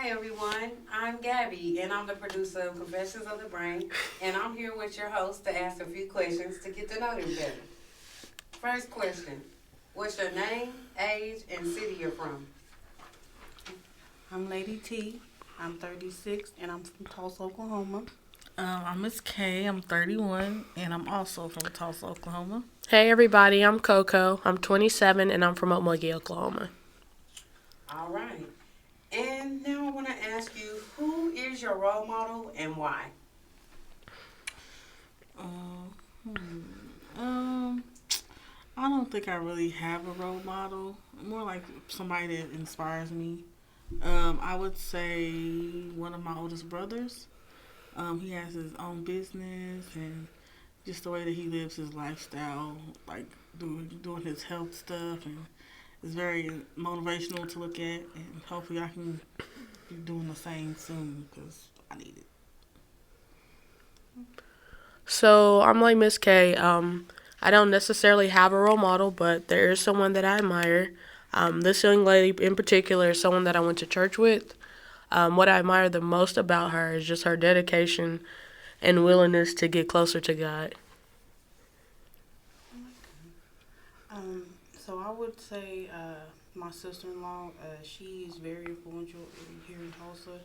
Hi everyone, I'm Gabby and I'm the producer of Confessions of the Brain and I'm here with your host to ask a few questions to get to know them better. First question, what's your name, age, and city you're from? I'm Lady T. I'm 36 and I'm from Tulsa, Oklahoma. I'm Miss K. I'm 31, and I'm also from Tulsa, Oklahoma. Hey everybody, I'm Coco. I'm 27 and I'm from Okmulgee, Oklahoma. All right. And now I want to ask you, who is your role model and why? Um, hmm, um, I don't think I really have a role model. More like somebody that inspires me. I would say one of my oldest brothers. He has his own business and just the way that he lives his lifestyle, like doing his health stuff, and it's very motivational to look at. And hopefully, I can be doing the same soon because I need it. So I'm like Miss K. I don't necessarily have a role model, but there is someone that I admire. This young lady in particular is someone that I went to church with. What I admire the most about her is just her dedication and willingness to get closer to God. So I would say my sister-in-law, she is very influential here in Tulsa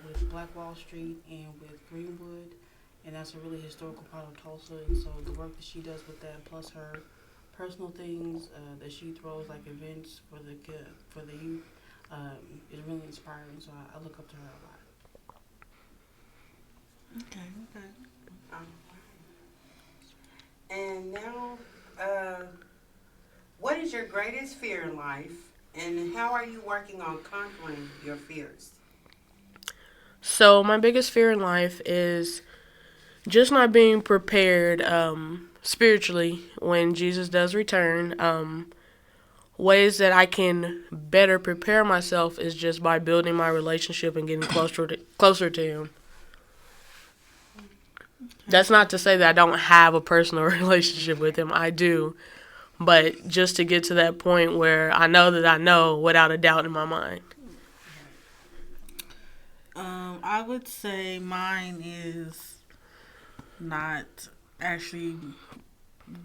with Black Wall Street and with Greenwood. And that's a really historical part of Tulsa. And so the work that she does with that, plus her personal things that she throws, like events for the youth, is really inspiring. So I look up to her a lot. Okay, okay. Um, and now, uh, what is your greatest fear in life and how are you working on conquering your fears? So my biggest fear in life is just not being prepared spiritually when Jesus does return. Ways that I can better prepare myself is just by building my relationship and getting closer to Him. That's not to say that I don't have a personal relationship with Him. I do, but just to get to that point where I know without a doubt in my mind. I would say mine is not actually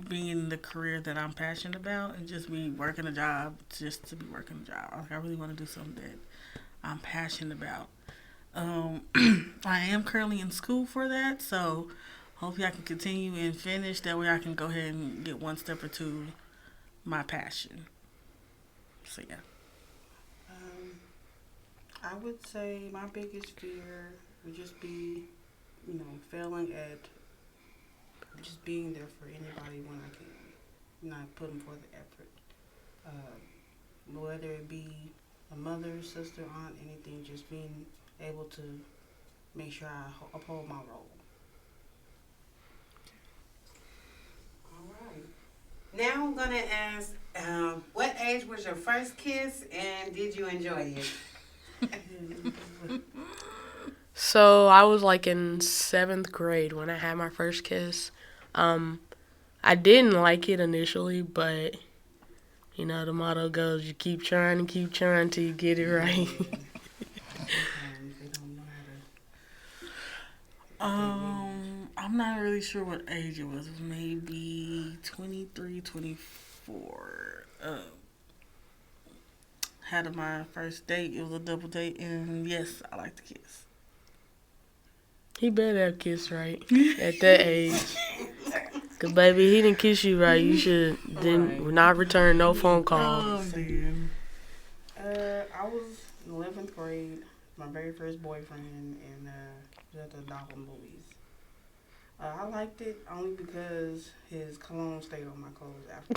being the career that I'm passionate about and just be working a job just to be working a job. Like I really want to do something that I'm passionate about. Um, I am currently in school for that, so hopefully I can continue and finish. That way I can go ahead and get one step or two my passion. So yeah. Um, I would say my biggest fear would just be, failing at just being there for anybody when I can, not putting forth the effort. Whether it be a mother, sister, aunt, anything, just being able to make sure I uphold my role. All right. Now I'm going to ask, what age was your first kiss and did you enjoy it? So I was like in seventh grade when I had my first kiss. Um, I didn't like it initially, but the motto goes, you keep trying till you get it right. Sometimes they don't know how to get rid. I'm not really sure what age it was. It was maybe 23, 24. Had my first date. It was a double date, and yes, I like to kiss. He better have kissed right at that age. Cause baby, he didn't kiss you right. You should Right. didn't not return no phone call. Oh, man. I was in 11th grade, my very first boyfriend, and was at the Dolphin movies. I liked it only because his cologne stayed on my clothes after.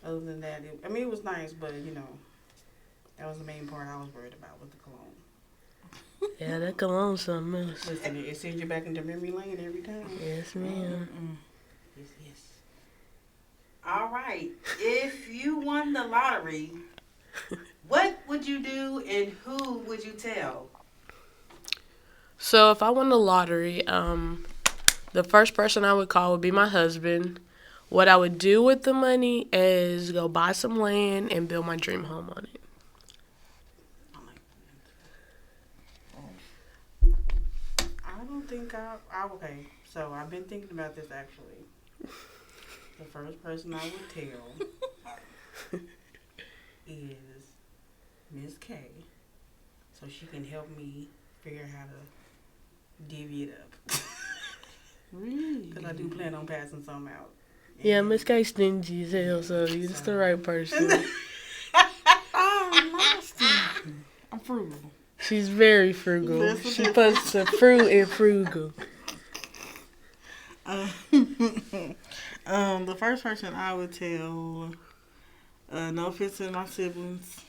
Other than that, it was nice, but that was the main part I was worried about with the cologne. Yeah, that cologne something else. Listen, it sends you back into memory lane every time. Yes, ma'am. Yes, yes. All right. If you won the lottery, what would you do and who would you tell? So if I won the lottery, the first person I would call would be my husband. What I would do with the money is go buy some land and build my dream home on it. I like think okay. So I've been thinking about this actually. The first person I would tell is Miss K, so she can help me figure how to divvy it up. Really? Because I do plan on passing some out. Yeah, And- Miss K stingy as hell, so you're just the right person. I'm not stingy. I'm frugal. She's very frugal. That's the She puts the fruit in frugal. The first person I would tell, no offense to my siblings,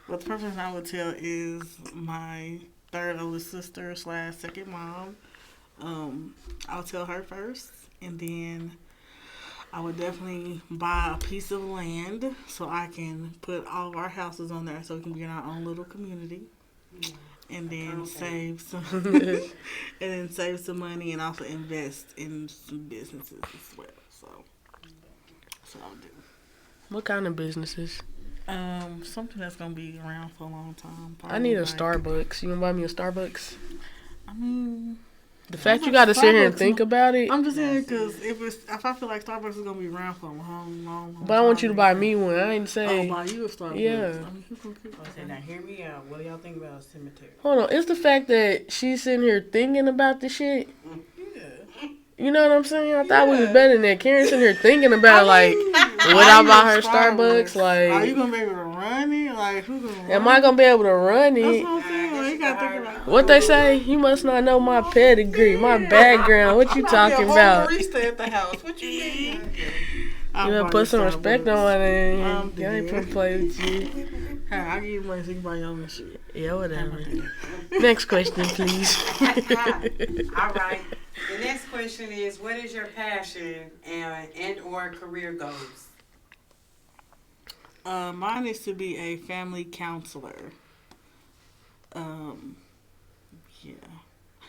but the first person I would tell is my third oldest sister / second mom. I'll tell her first, and then I would definitely buy a piece of land so I can put all of our houses on there so we can be in our own little community. And then save some money and also invest in some businesses as well. So that's what I'll do. What kind of businesses? Something that's gonna be around for a long time. I need a Probably Starbucks. You wanna buy me a Starbucks? I mean, The fact much you gotta sit here and Starbucks think mo- about it. I'm just saying because if I feel like Starbucks is gonna be around for a long But I want you to buy time. me one. I ain't Oh, say. buy you a Starbucks. Yeah. I mean, who gonna keep I said, now hear me out. What do y'all think about a cemetery? Hold on. It's the fact that she's sitting here thinking about the shit. Yeah. You know what I'm saying? I thought we was better than that. Karen's sitting here thinking about like, would I buy her Starbucks? Are you Like, gonna be able to run it? Like, who gonna? am I gonna be able to run That's it? what I'm saying. Like, you gotta think about. What they say? You must not know my pedigree, my background. What you talking about? Barista at the house. What you mean? You better put some respect on my name. I'm I ain't dead. finna play with you. Hey, I give you money so you can buy your own shit. Yeah, whatever. Next question, please. All right. The next question is, what is your passion and or career goals? Mine is to be a family counselor. Yeah.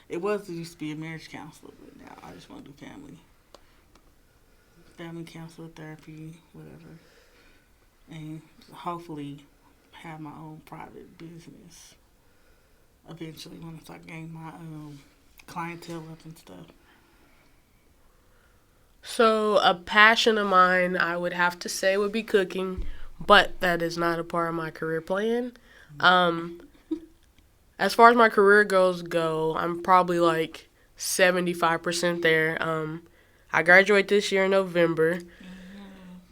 It used to be a marriage counselor, but now I just want to do family counselor, therapy, whatever, and hopefully have my own private business eventually once I gain my clientele up and stuff. So, a passion of mine, I would have to say, would be cooking, but that is not a part of my career plan. As far as my career goals go, I'm probably like 75% there. I graduate this year in November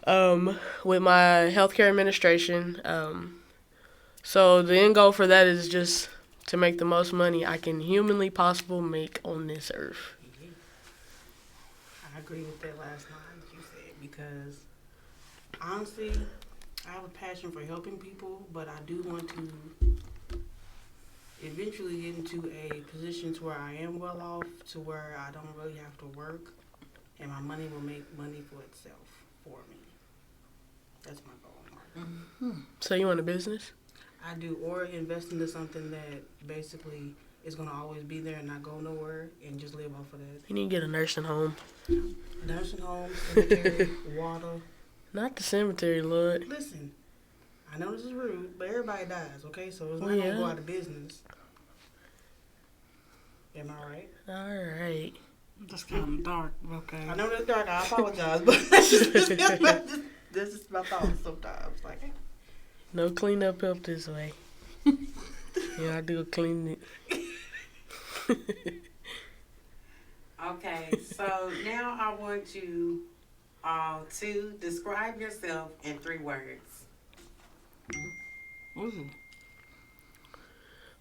with my healthcare administration. So, the end goal for that is just to make the most money I can humanly possible make on this earth. I agree with that last line that you said because honestly, I have a passion for helping people, but I do want to eventually get into a position to where I am well off, to where I don't really have to work, and my money will make money for itself for me. That's my goal. Mark. So, you want a business? I do, or invest into something that basically is gonna always be there and not go nowhere, and just live off of that. You need to get a nursing home. Nursing home, cemetery, water. Not the cemetery, Lord. Listen, I know this is rude, but everybody dies, okay? So it's not Yeah. gonna go out of business. Am I right? All right. That's kind of dark, okay. I know that's dark. I apologize, but that's just my thoughts sometimes. Like, No cleanup up this way. Yeah, I do clean it. Okay, so now I want you to describe yourself in 3 words. Ooh.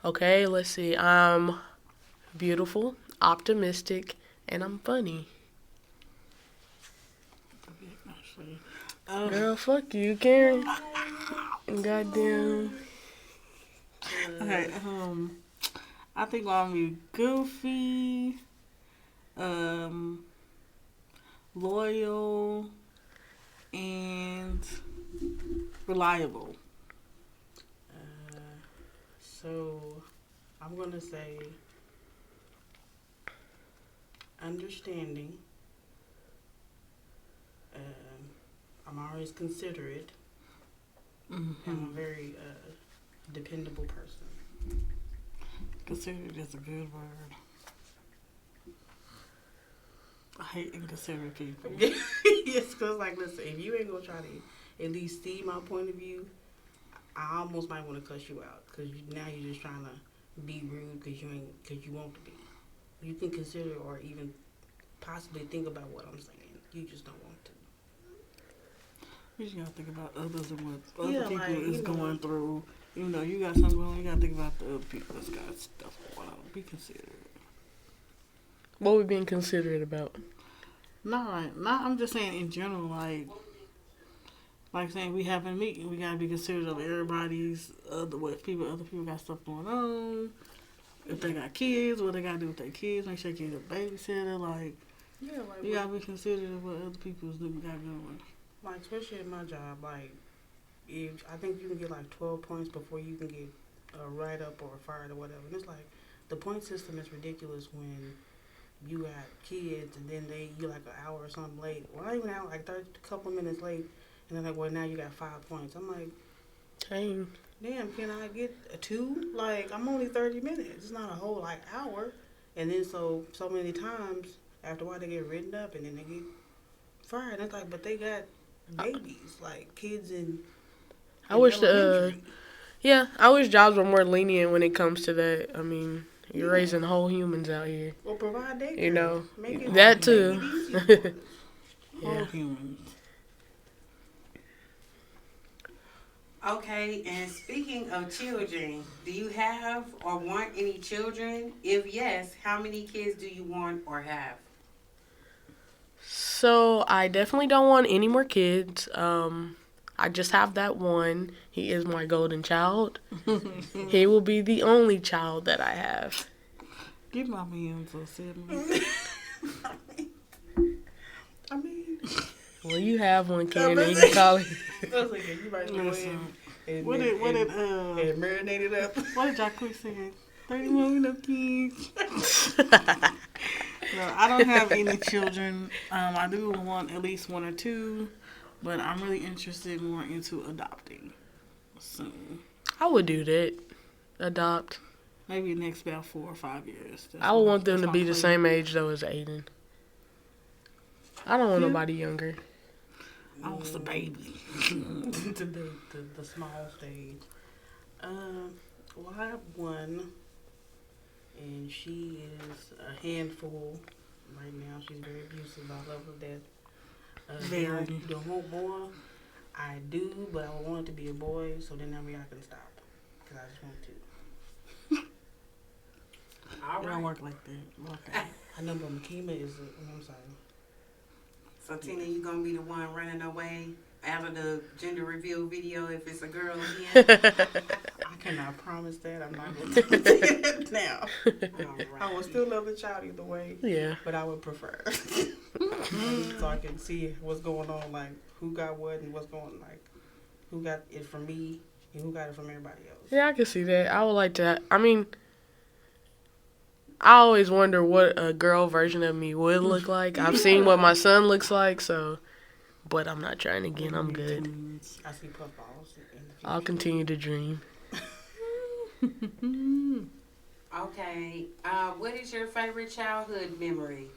Okay, let's see. I'm beautiful, optimistic, and I'm funny. Actually, Girl, fuck you, Karen. Goddamn. okay, I think I'm gonna be goofy, loyal, and reliable. so I'm gonna say understanding. I'm always considerate. I'm a very dependable person. Considered is a good word. I hate inconsiderate people. Yes, because, like, listen, if you ain't going to try to at least see my point of view, I almost might want to cuss you out. Because now you're just trying to be rude because you want to be. You can consider or even possibly think about what I'm saying. You just don't want to. You just gotta think about others and what other Yeah, people like, is you know. going through. You know, you got something going on, you gotta think about the other people that's got stuff going on. Be considerate. What we being considerate about? I'm just saying in general, like saying we have a meeting, we gotta be considerate of everybody's other people got stuff going on. If they got kids, what they gotta do with their kids, make sure you get a babysitter, like Yeah, like, you gotta be considerate of what other people's got going. like, especially at my job, like, if I think you can get like 12 points before you can get a write-up or fired or whatever. And it's like, the point system is ridiculous when you got kids and then you're like an hour or something late. Well, not even an hour, like a couple minutes late. And they're like, well, now you got 5 points. I'm like, Dang. damn, can I get a 2? Like, I'm only 30 minutes. It's not a whole, like, hour. And then so many times, after a while, they get written up and then they get fired. And it's like, but they got babies, like, kids in I wish elementary. I wish jobs were more lenient when it comes to that. I mean, you're Yeah. raising whole humans out here. Or provide daycare. You know, Make it, that make too. it easy for us. All Yeah. humans. Okay, and speaking of children, do you have or want any children? If yes, how many kids do you want or have? So I definitely don't want any more kids. I just have that one. He is my golden child. He will be the only child that I have. Give my man a sibling. I mean, Well, you have one, Karen. You can call it. I was like, you might go ahead Listen, and what did and marinate it up. what did Jacques say? 30 more no kids. No, I don't have any children. I do want at least 1 or 2, but I'm really interested more into adopting soon. I would do that. Adopt. Maybe next about 4 or 5 years. I would want them that's to my be the plan. same age though as Aiden. I don't want Yeah. nobody younger. I was the baby. the small stage. Well, I have one, and she is a handful right now. She's very abusive. I love her to death. Very. Do I want more? I do, but I want it to be a boy, so then that way I can stop. Because I just want to. All It don't right. work like that. Okay. I know, but Makima is I'm sorry. So Tina, you gonna be the one running away after the gender reveal video if it's a girl again? I cannot promise that. I'm not going to do that now. All right. I will still love the child either way, Yeah. but I would prefer. So I can see what's going on, like who got what and what's going like who got it from me and who got it from everybody else. Yeah, I can see that. I would like to. I mean, I always wonder what a girl version of me would look like. I've seen what my son looks like, so. But I'm not trying again. I'm good. I see puffballs in the future. I'll continue to dream. Okay. What is your favorite childhood memory?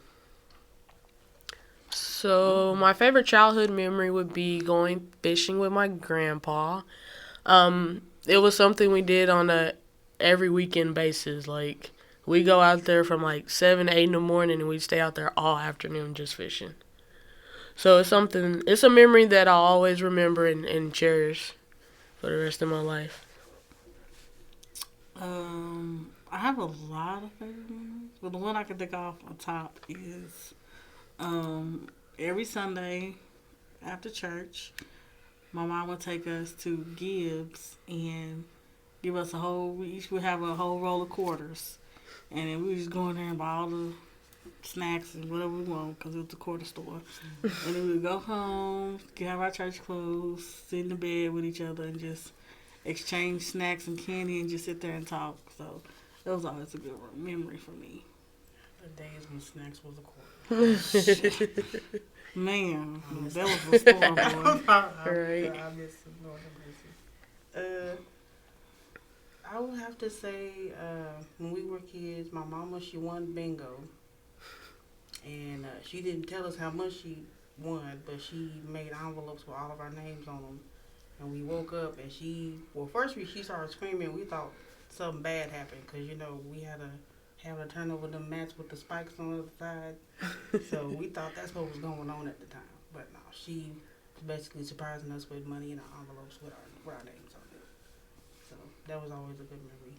So my favorite childhood memory would be going fishing with my grandpa. It was something we did on a every weekend basis. Like we go out there from like 7 to 8 in the morning and we stay out there all afternoon just fishing. So it's a memory that I'll always remember and cherish for the rest of my life. I have a lot of favorite memories, but the one I can think off on top is every Sunday after church, my mom would take us to Gibbs and give us we each would have a whole roll of quarters, and then we would just go in there and buy all the snacks and whatever we want because it was a quarter store. And then we would go home, have our church clothes, sit in the bed with each other, and just exchange snacks and candy and just sit there and talk. So that was always a good memory for me. The days when snacks was a quarter. Man, that was the store, boy. Right. I miss some Lord have mercy. I would have to say when we were kids, my mama she won bingo, and she didn't tell us how much she won, but she made envelopes with all of our names on them. And we woke up, and she started screaming. We thought something bad happened because we had to have her turn over the mats with the spikes on the other side. So we thought that's what was going on at the time. But no, she was basically surprising us with money in our envelopes with our names on it. So that was always a good memory.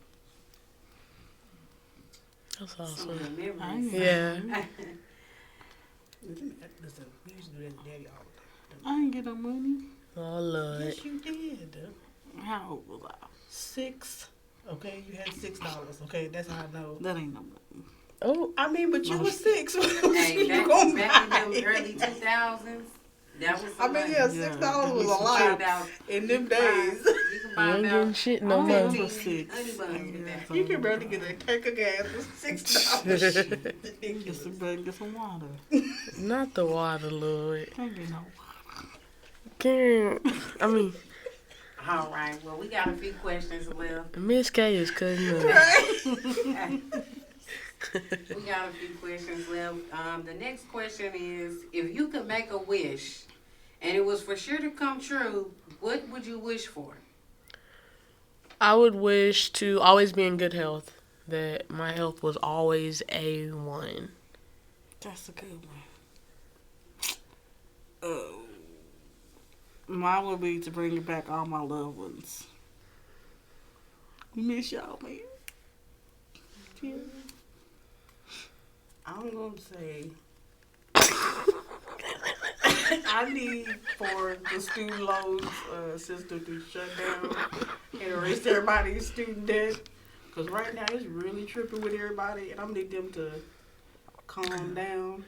That's Some awesome. good memories. I ain't- Yeah. Listen, we used to do that to Daddy all the time. I didn't get no money. Oh, Lord. Yes, you did. How old was I? 6. Okay, you had $6. Okay, that's how I know. That ain't no money. Oh, I mean, but you No. were 6. What Hey, you back gonna in buy? them early 2000s, that was I some mean, money. yeah, Yeah, $6 was a that was lot about in them you can buy- days. You can you buy ain't getting about shit I no don't more. know. 15 for 6. honey buns with that. You can barely get a tank of gas for $6. Get Ridiculous. some bread, get some water. Not the water, Lord. Can't get no I mean, All right, well, we got a few questions left. Miss K is cutting up. We got a few questions left. The next question is, if you could make a wish and it was for sure to come true, what would you wish for? I would wish to always be in good health. That my health was always A1. That's a good one. Mine would be to bring back all my loved ones. Miss y'all, man. Yeah. I'm going to say I need for the student loans system to shut down and erase everybody's student debt. Because right now it's really tripping with everybody, and I need them to calm down.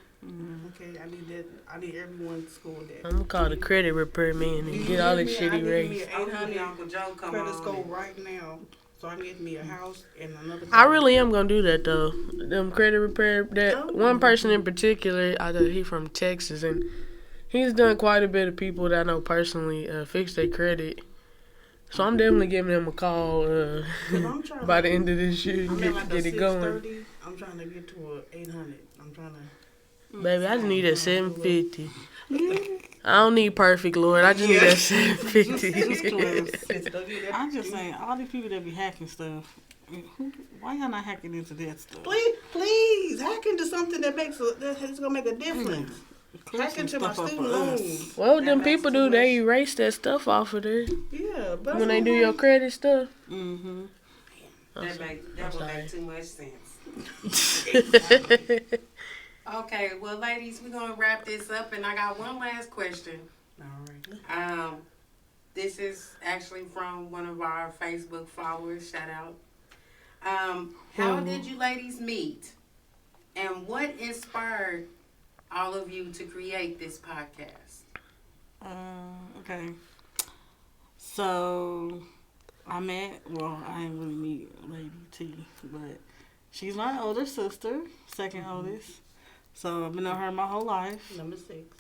Okay, I need that. I need everyone's school debt. I'm gonna call the credit repair man and get all this shit I need me erased. an Hopefully 800 Uncle Joe come credit on. score right now, so I can get me a house and another. I car. really am gonna do that though. Them credit repair. That one person in particular, I know he from Texas, and he's done quite a bit of people that I know personally fix their credit. So I'm definitely giving him a call 'Cause I'm trying by to- the end of this year I'm and at like a get it going. 630. I'm trying to get to a 800. I'm trying to. Baby, I just need that 750. I don't need perfect, Lord. I just need that 750. I'm just saying, all these people that be hacking stuff, why y'all not hacking into that stuff? Please, hack into something that's gonna make a difference. Hack into my student loans. Well, That them makes people too do. They much. erase that stuff off of there Yeah, but when they do your credit stuff. Mm-hmm. That would sorry. make too much sense. Okay, well, ladies, we're gonna wrap this up, and I got one last question. All right. This is actually from one of our Facebook followers. Shout out. How did you ladies meet, and what inspired all of you to create this podcast? Okay. So, I didn't really meet Lady T, but she's my older sister, second oldest. So, I've been on her my whole life. Number 6.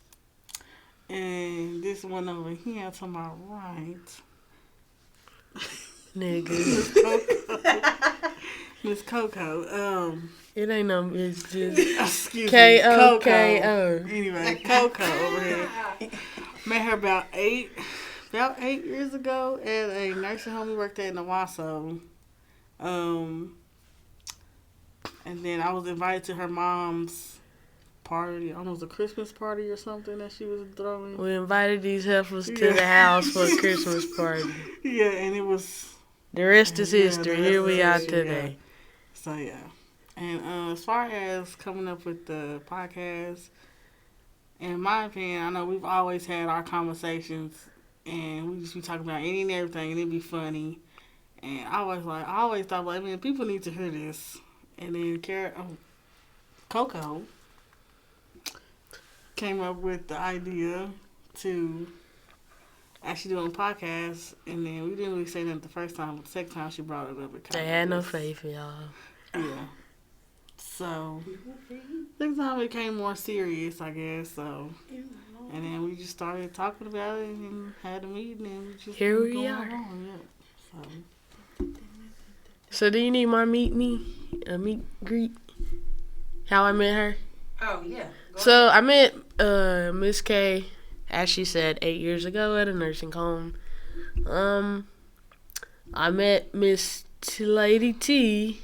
And this one over here to my right, Nigga. Miss Coco. It ain't no, it's just Excuse me, K-O-K-O. Anyway, Coco over here. Met her about 8 years ago at a nursing home we worked at in Owasso. And then I was invited to her mom's party. I don't know, it was a Christmas party or something that she was throwing. We invited these heifers to the house for a Christmas party. Yeah, and it was... The rest is Yeah, history. the Here rest we is are history, today. So, yeah. And as far as coming up with the podcast, in my opinion, I know we've always had our conversations, and we just be talking about any and everything, and it'd be funny. And I always thought, like, man, people need to hear this. And then Coco came up with the idea to actually do a podcast, and then we didn't really say that the first time, but the second time she brought it up, it They had no faith, y'all. Yeah. So, next time it became more serious, I guess. So, and then we just started talking about it and had a meeting, and we just Here been we going are. on, yeah. So, So do you need my meet greet? How I met her? Oh, yeah. Go So I met Miss K, as she said, 8 years ago at a nursing home. I met Miss Lady T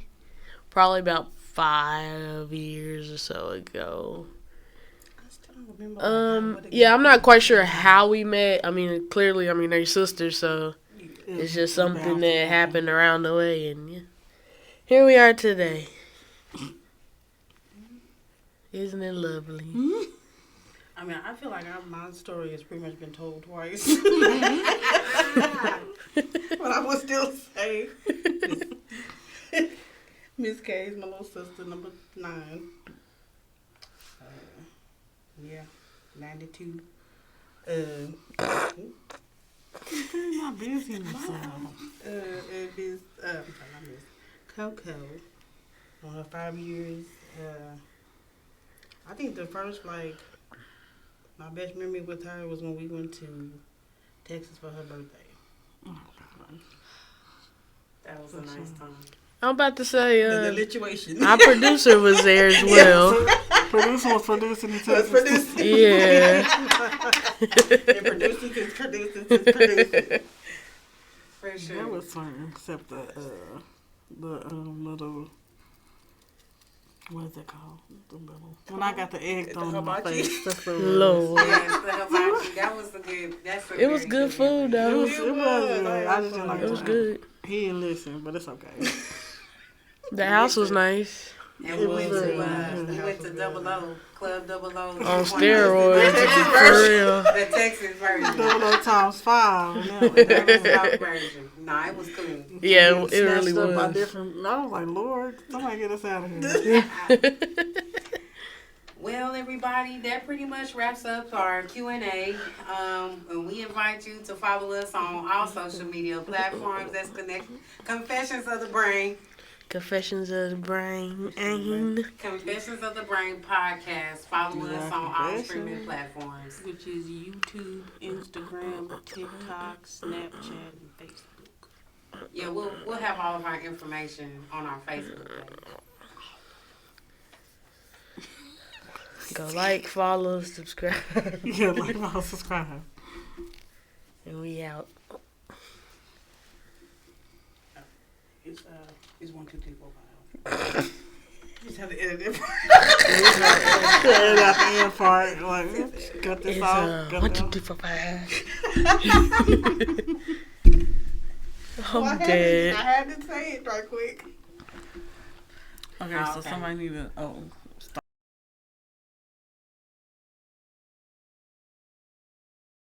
probably about 5 years or so ago. I still don't remember. Yeah, I'm not quite sure how we met. I mean, clearly, they're sisters, so it's just something that happened around the way, and yeah, here we are today. Isn't it lovely? I mean, I feel like my story has pretty much been told twice. But I would still say Miss K is my little sister, number 9. Yeah, 92. I'm not busy myself. Miss, I'm sorry, not Miss Coco. On her 5 years. I think the first, my best memory with her was when we went to Texas for her birthday. That was a nice time. I'm about to say, The lituation. our producer was there as well. Producer was producing the Texas. Yeah. And producers is producers. For sure. That was fun, except the little, what is it called? The little, when I got the egg thrown in my hibachi. face. That's the Lord. Yes, the hibachi. That was a good. That's a It was very good food, It though. was good. I just didn't like It was good. He didn't listen, but it's okay. The house was nice. And we went was to good. Double O, Club Double O. On steroids, The Texas for version. real. The Texas version. Double O times 5. And That was South version. Nah, it was cool. Yeah, it really By was. different, I was like, Lord, somebody get us out of here. Well, everybody, that pretty much wraps up our Q&A. And we invite you to follow us on all social media platforms that's connected. Confessions of the Brain. Confessions of the Brain. Confessions of the Brain podcast. Follow us on all Confessions. streaming platforms. Which is YouTube, Instagram, TikTok, Snapchat, and Facebook. Yeah, we'll have all of our information on our Facebook page. Go like, follow, subscribe. Yeah, like, follow, subscribe. And we out. It's 1, 2, 3, 4, 5. Just have to edit it. Cut out the end part. Like, cut this It's off. Cut 1, that 2, off. 3, 4, 5. Well, I'm dead. I had to say it right quick. Okay, so Okay. somebody need to,